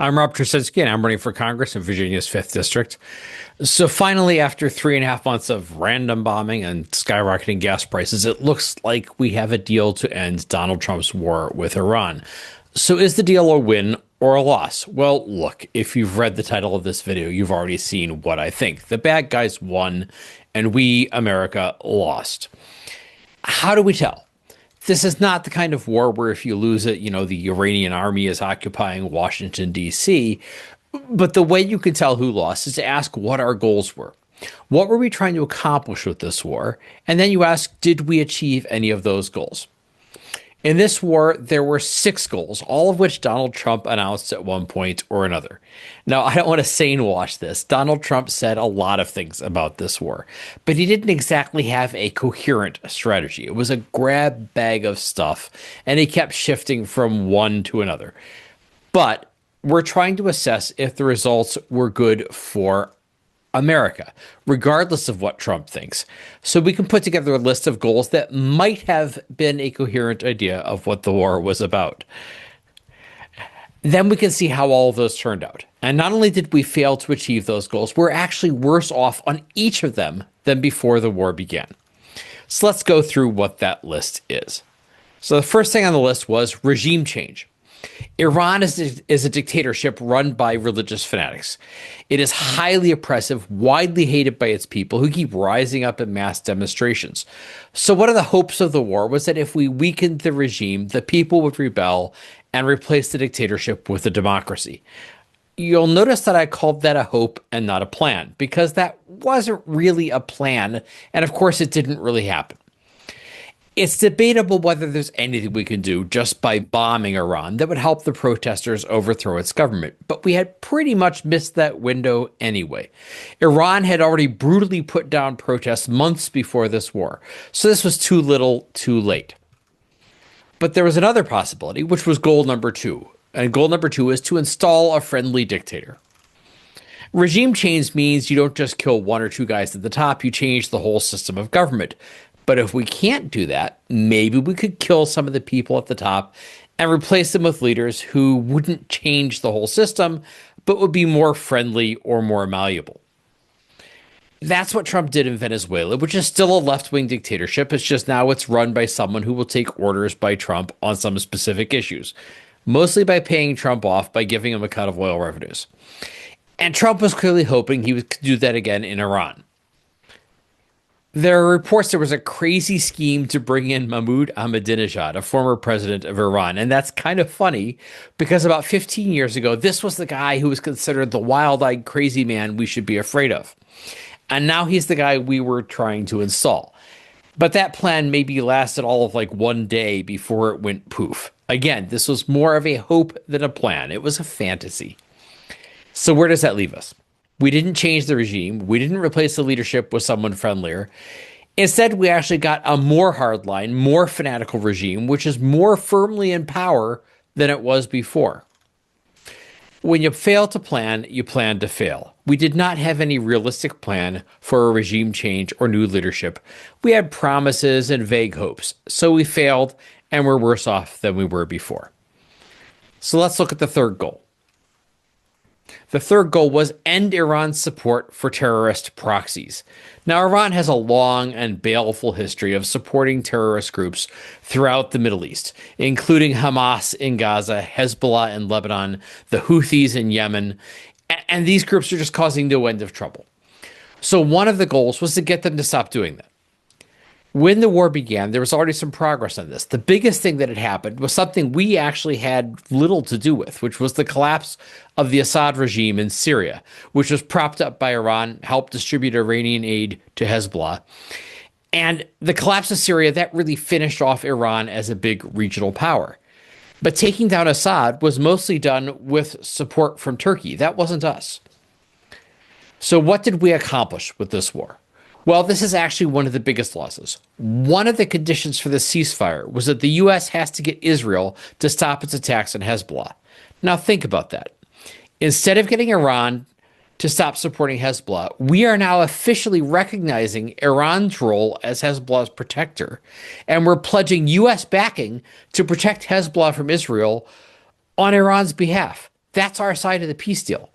I'm Rob Trasinski, and I'm running for Congress in Virginia's 5th District. So finally, after 3.5 months of random bombing and skyrocketing gas prices, it looks like we have a deal to end Donald Trump's war with Iran. So is the deal a win or a loss? Well, look, if you've read the title of this video, you've already seen what I think. The bad guys won, and we, America, lost. How do we tell? This is not the kind of war where if you lose it, the Iranian army is occupying Washington, D.C. But the way you can tell who lost is to ask what our goals were. What were we trying to accomplish with this war? And then you ask, did we achieve any of those goals? In this war, there were 6 goals, all of which Donald Trump announced at one point or another. Now, I don't want to sane wash this. Donald Trump said a lot of things about this war, but he didn't exactly have a coherent strategy. It was a grab bag of stuff, and he kept shifting from one to another. But we're trying to assess if the results were good for America, regardless of what Trump thinks. So we can put together a list of goals that might have been a coherent idea of what the war was about. Then we can see how all of those turned out. And not only did we fail to achieve those goals, we're actually worse off on each of them than before the war began. So let's go through what that list is. So the first thing on the list was regime change. Iran is a dictatorship run by religious fanatics. It is highly oppressive, widely hated by its people who keep rising up in mass demonstrations. So one of the hopes of the war was that if we weakened the regime, the people would rebel and replace the dictatorship with a democracy. You'll notice that I called that a hope and not a plan, because that wasn't really a plan, and of course it didn't really happen. It's debatable whether there's anything we can do just by bombing Iran that would help the protesters overthrow its government, but we had pretty much missed that window anyway. Iran had already brutally put down protests months before this war, so this was too little, too late. But there was another possibility, which was goal number 2, and goal number 2 is to install a friendly dictator. Regime change means you don't just kill 1 or 2 guys at the top, you change the whole system of government. But if we can't do that, maybe we could kill some of the people at the top and replace them with leaders who wouldn't change the whole system, but would be more friendly or more malleable. That's what Trump did in Venezuela, which is still a left-wing dictatorship. It's just now it's run by someone who will take orders by Trump on some specific issues, mostly by paying Trump off by giving him a cut of oil revenues. And Trump was clearly hoping he would do that again in Iran. There are reports there was a crazy scheme to bring in Mahmoud Ahmadinejad, a former president of Iran. And that's kind of funny because about 15 years ago, this was the guy who was considered the wild-eyed crazy man we should be afraid of. And now he's the guy we were trying to install. But that plan maybe lasted all of like one day before it went poof. Again, this was more of a hope than a plan. It was a fantasy. So where does that leave us? We didn't change the regime. We didn't replace the leadership with someone friendlier. Instead, we actually got a more hardline, more fanatical regime, which is more firmly in power than it was before. When you fail to plan, you plan to fail. We did not have any realistic plan for a regime change or new leadership. We had promises and vague hopes. So we failed and we're worse off than we were before. So let's look at the third goal. The third goal was end Iran's support for terrorist proxies. Now, Iran has a long and baleful history of supporting terrorist groups throughout the Middle East, including Hamas in Gaza, Hezbollah in Lebanon, the Houthis in Yemen, and these groups are just causing no end of trouble. So one of the goals was to get them to stop doing that. When the war began, there was already some progress on this. The biggest thing that had happened was something we actually had little to do with, which was the collapse of the Assad regime in Syria, which was propped up by Iran, helped distribute Iranian aid to Hezbollah. And the collapse of Syria, that really finished off Iran as a big regional power. But taking down Assad was mostly done with support from Turkey. That wasn't us. So what did we accomplish with this war? Well, this is actually one of the biggest losses. One of the conditions for the ceasefire was that the U.S. has to get Israel to stop its attacks on Hezbollah. Now think about that. Instead of getting Iran to stop supporting Hezbollah, we are now officially recognizing Iran's role as Hezbollah's protector, and we're pledging U.S. backing to protect Hezbollah from Israel on Iran's behalf. That's our side of the peace deal.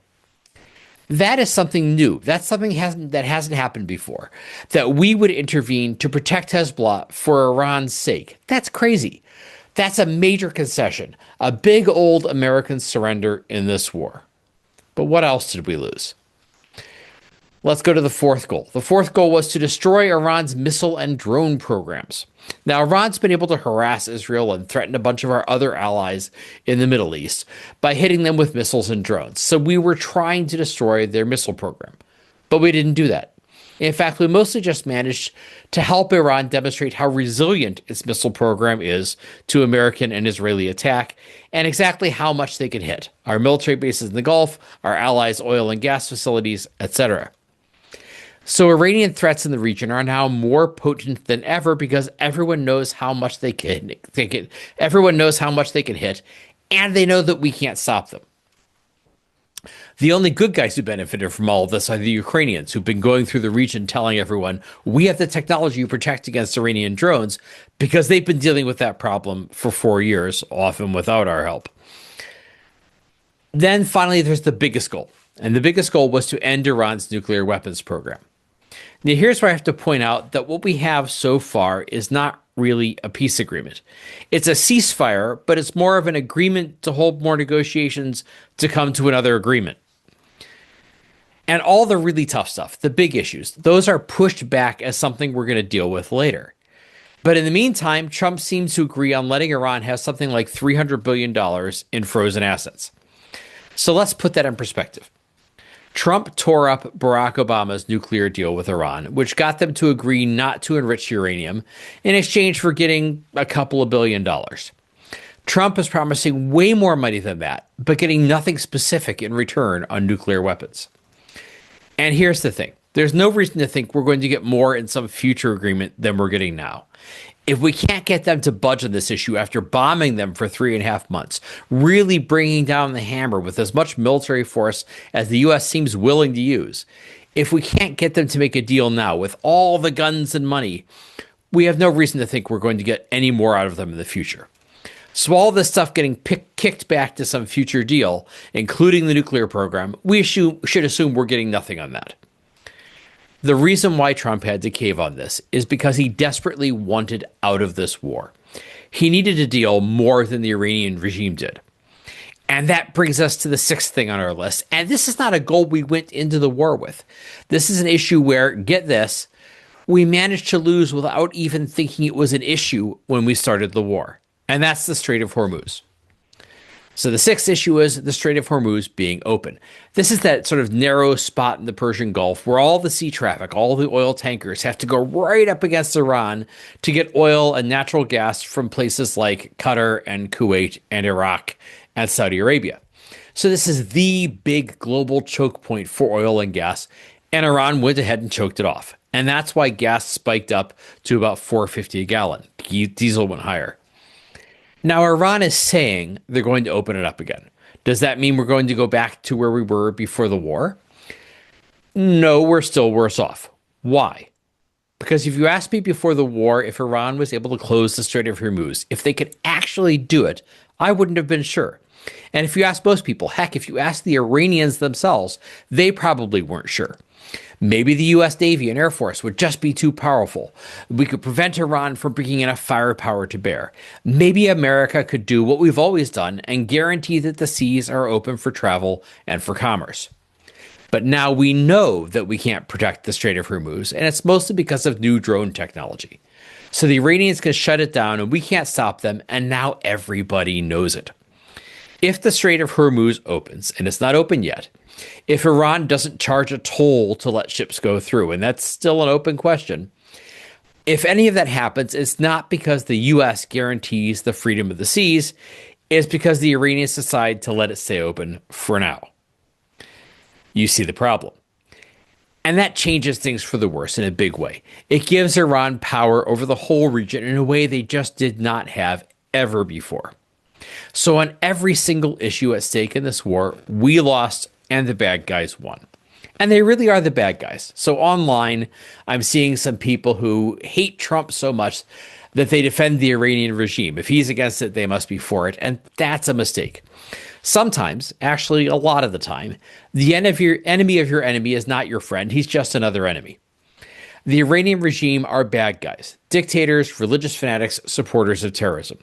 That is something new. That's something that hasn't happened before. That we would intervene to protect Hezbollah for Iran's sake. That's crazy. That's a major concession, a big old American surrender in this war. But what else did we lose? Let's go to the fourth goal. The fourth goal was to destroy Iran's missile and drone programs. Now, Iran's been able to harass Israel and threaten a bunch of our other allies in the Middle East by hitting them with missiles and drones. So we were trying to destroy their missile program, but we didn't do that. In fact, we mostly just managed to help Iran demonstrate how resilient its missile program is to American and Israeli attack and exactly how much they can hit our military bases in the Gulf, our allies' oil and gas facilities, etc. So Iranian threats in the region are now more potent than ever because everyone knows how much they can everyone knows how much they can hit, and they know that we can't stop them. The only good guys who benefited from all of this are the Ukrainians, who've been going through the region telling everyone, we have the technology to protect against Iranian drones, because they've been dealing with that problem for 4 years, often without our help. Then finally, there's the biggest goal. And the biggest goal was to end Iran's nuclear weapons program. Now, here's where I have to point out that what we have so far is not really a peace agreement. It's a ceasefire, but it's more of an agreement to hold more negotiations to come to another agreement. And all the really tough stuff, the big issues, those are pushed back as something we're going to deal with later. But in the meantime, Trump seems to agree on letting Iran have something like $300 billion in frozen assets. So let's put that in perspective. Trump tore up Barack Obama's nuclear deal with Iran, which got them to agree not to enrich uranium in exchange for getting a couple of $1 billion. Trump is promising way more money than that, but getting nothing specific in return on nuclear weapons. And here's the thing. There's no reason to think we're going to get more in some future agreement than we're getting now. If we can't get them to budge on this issue after bombing them for 3.5 months, really bringing down the hammer with as much military force as the U.S. seems willing to use, if we can't get them to make a deal now with all the guns and money, we have no reason to think we're going to get any more out of them in the future. So all this stuff getting kicked back to some future deal, including the nuclear program, we should assume we're getting nothing on that. The reason why Trump had to cave on this is because he desperately wanted out of this war. He needed a deal more than the Iranian regime did. And that brings us to the sixth thing on our list. And this is not a goal we went into the war with. This is an issue where, get this, we managed to lose without even thinking it was an issue when we started the war. And that's the Strait of Hormuz. So the sixth issue is the Strait of Hormuz being open. This is that sort of narrow spot in the Persian Gulf where all the sea traffic, all the oil tankers have to go right up against Iran to get oil and natural gas from places like Qatar and Kuwait and Iraq and Saudi Arabia. So this is the big global choke point for oil and gas, and Iran went ahead and choked it off. And that's why gas spiked up to about $4.50 a gallon. Diesel went higher. Now, Iran is saying they're going to open it up again. Does that mean we're going to go back to where we were before the war? No, we're still worse off. Why? Because if you asked me before the war if Iran was able to close the Strait of Hormuz, if they could actually do it, I wouldn't have been sure. And if you ask most people, heck, if you ask the Iranians themselves, they probably weren't sure. Maybe the U.S. Navy and Air Force would just be too powerful. We could prevent Iran from bringing enough firepower to bear. Maybe America could do what we've always done and guarantee that the seas are open for travel and for commerce. But now we know that we can't protect the Strait of Hormuz, and it's mostly because of new drone technology. So the Iranians can shut it down and we can't stop them, and now everybody knows it. If the Strait of Hormuz opens, and it's not open yet, if Iran doesn't charge a toll to let ships go through, and that's still an open question, if any of that happens, it's not because the U.S. guarantees the freedom of the seas, it's because the Iranians decide to let it stay open for now. You see the problem. And that changes things for the worse in a big way. It gives Iran power over the whole region in a way they just did not have ever before. So on every single issue at stake in this war, we lost and the bad guys won. And they really are the bad guys. So online, I'm seeing some people who hate Trump so much that they defend the Iranian regime. If he's against it, they must be for it. And that's a mistake. Sometimes, actually a lot of the time, the enemy of your enemy is not your friend, he's just another enemy. The Iranian regime are bad guys, dictators, religious fanatics, supporters of terrorism.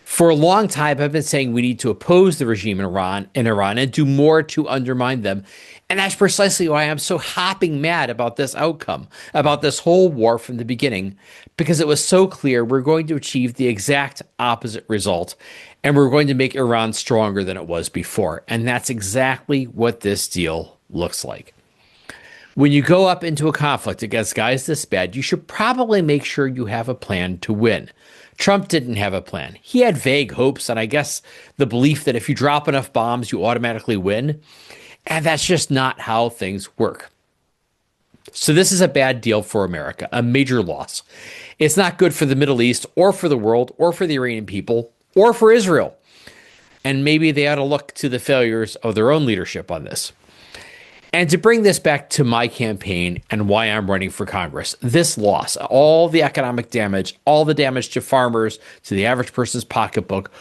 For a long time, I've been saying we need to oppose the regime in Iran and do more to undermine them. And that's precisely why I'm so hopping mad about this outcome, about this whole war from the beginning, because it was so clear we're going to achieve the exact opposite result, and we're going to make Iran stronger than it was before. And that's exactly what this deal looks like. When you go up into a conflict against guys this bad, you should probably make sure you have a plan to win. Trump didn't have a plan. He had vague hopes, and I guess the belief that if you drop enough bombs, you automatically win. And that's just not how things work. So this is a bad deal for America, a major loss. It's not good for the Middle East or for the world or for the Iranian people or for Israel. And maybe they ought to look to the failures of their own leadership on this. And to bring this back to my campaign and why I'm running for Congress, this loss, all the economic damage, all the damage to farmers, to the average person's pocketbook,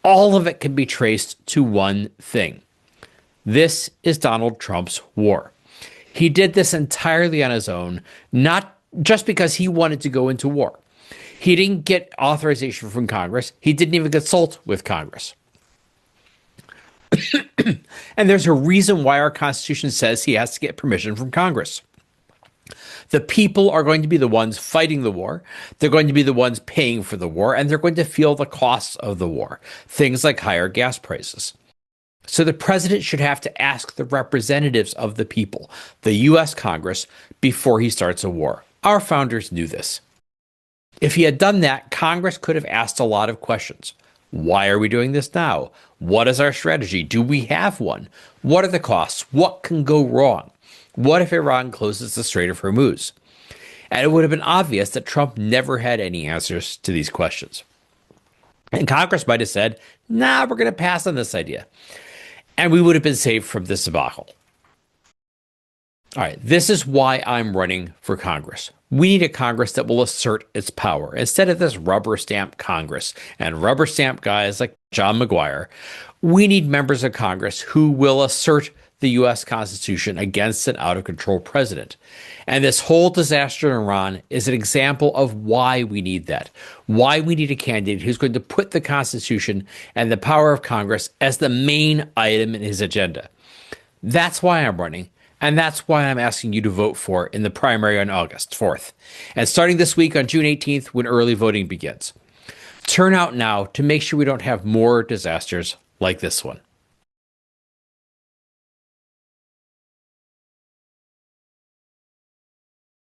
all of it can be traced to one thing. This is Donald Trump's war. He did this entirely on his own, not just because he wanted to go into war. He didn't get authorization from Congress. He didn't even consult with Congress. And there's a reason why our Constitution says he has to get permission from Congress. The people are going to be the ones fighting the war. They're going to be the ones paying for the war, and they're going to feel the costs of the war, things like higher gas prices. So the president should have to ask the representatives of the people, the U.S. Congress, before he starts a war. Our founders knew this. If he had done that, Congress could have asked a lot of questions. Why are we doing this now? What is our strategy? Do we have one? What are the costs? What can go wrong? What if Iran closes the Strait of Hormuz? And it would have been obvious that Trump never had any answers to these questions. And Congress might have said, nah, we're going to pass on this idea. And we would have been saved from this debacle. All right, this is why I'm running for Congress. We need a Congress that will assert its power instead of this rubber stamp Congress and rubber stamp guys like John McGuire. We need members of Congress who will assert the U.S. Constitution against an out-of-control president. And this whole disaster in Iran is an example of why we need that, why we need a candidate who's going to put the Constitution and the power of Congress as the main item in his agenda. That's why I'm running. And that's why I'm asking you to vote for in the primary on August 4th. And starting this week on June 18th, when early voting begins. Turn out now to make sure we don't have more disasters like this one.